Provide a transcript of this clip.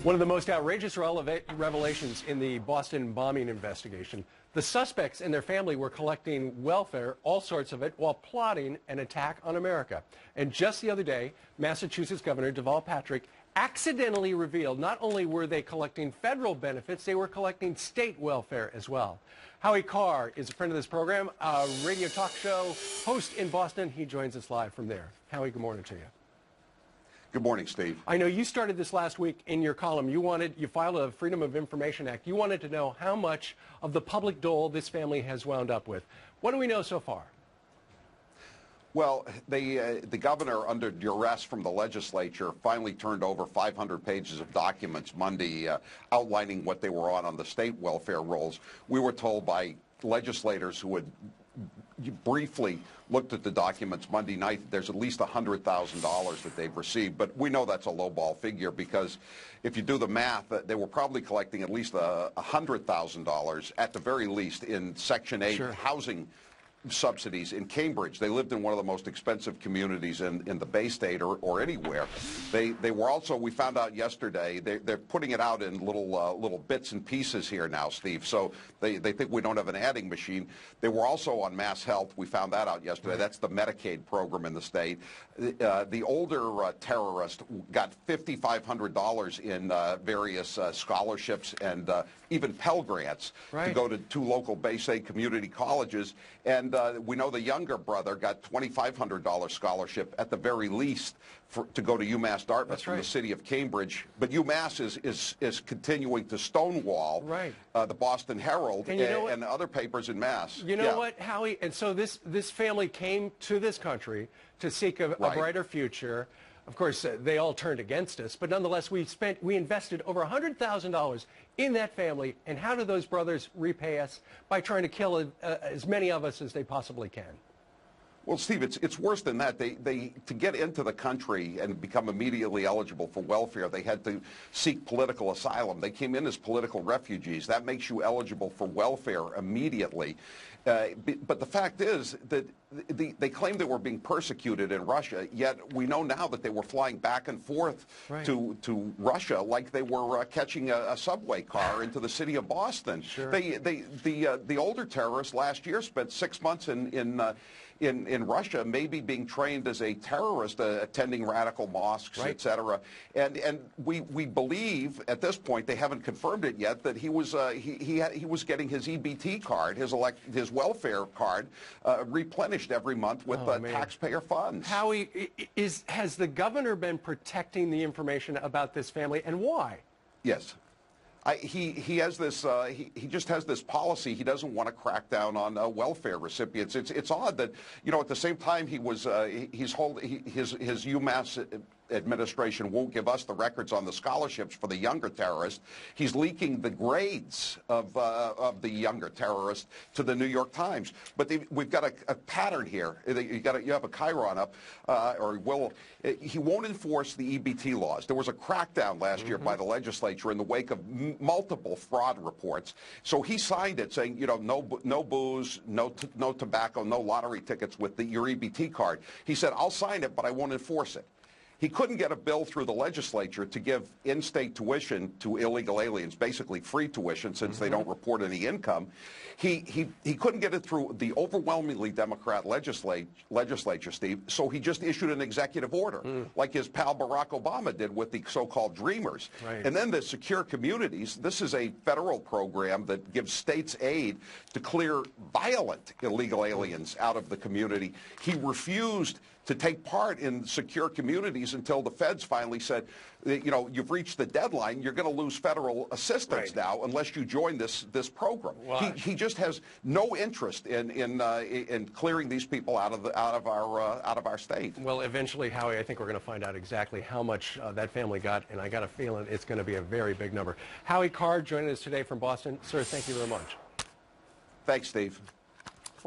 One of the most outrageous revelations in the Boston bombing investigation. The suspects and their family were collecting welfare, all sorts of it, while plotting an attack on America. And just the other day, Massachusetts Governor Deval Patrick accidentally revealed not only were they collecting federal benefits, they were collecting state welfare as well. Howie Carr is a friend of this program, a radio talk show host in Boston. He joins us live from there. Howie, good morning to you. Good morning, Steve. I know you started this last week in your column. You filed a Freedom of Information Act. You wanted to know how much of the public dole this family has wound up with. What do we know so far? Well, the governor, under duress from the legislature, finally turned over 500 pages of documents Monday outlining what they were on the state welfare rolls. We were told by legislators who had briefly looked at the documents Monday night that there's at least $100,000 that they've received. But we know that's a lowball figure because if you do the math, they were probably collecting at least $100,000 at the very least in Section 8 housing subsidies in Cambridge. They lived in one of the most expensive communities in the Bay State or anywhere. They were also, we found out yesterday, they're putting it out in little bits and pieces here now, Steve. So they think we don't have an adding machine. They were also on Mass Health. We found that out yesterday. That's the Medicaid program in the state. The older terrorist got $5,500 in various scholarships and even Pell Grants to go to two local Bay State community colleges. And we know the younger brother got $2,500 scholarship at the very least to go to UMass Dartmouth from the city of Cambridge. But UMass is continuing to stonewall the Boston Herald and other papers in Mass. You know what, Howie? And so this family came to this country to seek a brighter future. Of course, they all turned against us, but nonetheless, we invested over $100,000 in that family. And how do those brothers repay us? By trying to kill as many of us as they possibly can. Well, Steve, it's worse than that. To get into the country and become immediately eligible for welfare, they had to seek political asylum. They came in as political refugees. That makes you eligible for welfare immediately. But the fact is that they claimed they were being persecuted in Russia, yet we know now that they were flying back and forth to Russia like they were catching a subway car into the city of Boston. The older terrorists last year spent 6 months in Russia, maybe being trained as a terrorist, attending radical mosques, etc. And we believe at this point, they haven't confirmed it yet, that he was getting his EBT card, his welfare card, replenished every month with taxpayer funds. Howie, has the governor been protecting the information about this family, and why? Yes. He has this. He just has this policy. He doesn't want to crack down on welfare recipients. It's odd that at the same time his UMass administration won't give us the records on the scholarships for the younger terrorists. He's leaking the grades of the younger terrorists to the New York Times. But we've got a pattern here. You have a chyron up, he won't enforce the EBT laws. There was a crackdown last year by the legislature in the wake of multiple fraud reports. So he signed it saying, no booze, no tobacco, no lottery tickets with your EBT card. He said, I'll sign it, but I won't enforce it. He couldn't get a bill through the legislature to give in-state tuition to illegal aliens, basically free tuition since they don't report any income. He couldn't get it through the overwhelmingly Democrat legislature, Steve, so he just issued an executive order, like his pal Barack Obama did with the so-called Dreamers. And then the Secure Communities, this is a federal program that gives states aid to clear violent illegal aliens out of the community. He refused to take part in Secure Communities until the feds finally said, you've reached the deadline. You're going to lose federal assistance now unless you join this program. He just has no interest in clearing these people out of our state. Well, eventually, Howie, I think we're going to find out exactly how much that family got, and I got a feeling it's going to be a very big number. Howie Carr joining us today from Boston. Sir, thank you very much. Thanks, Steve.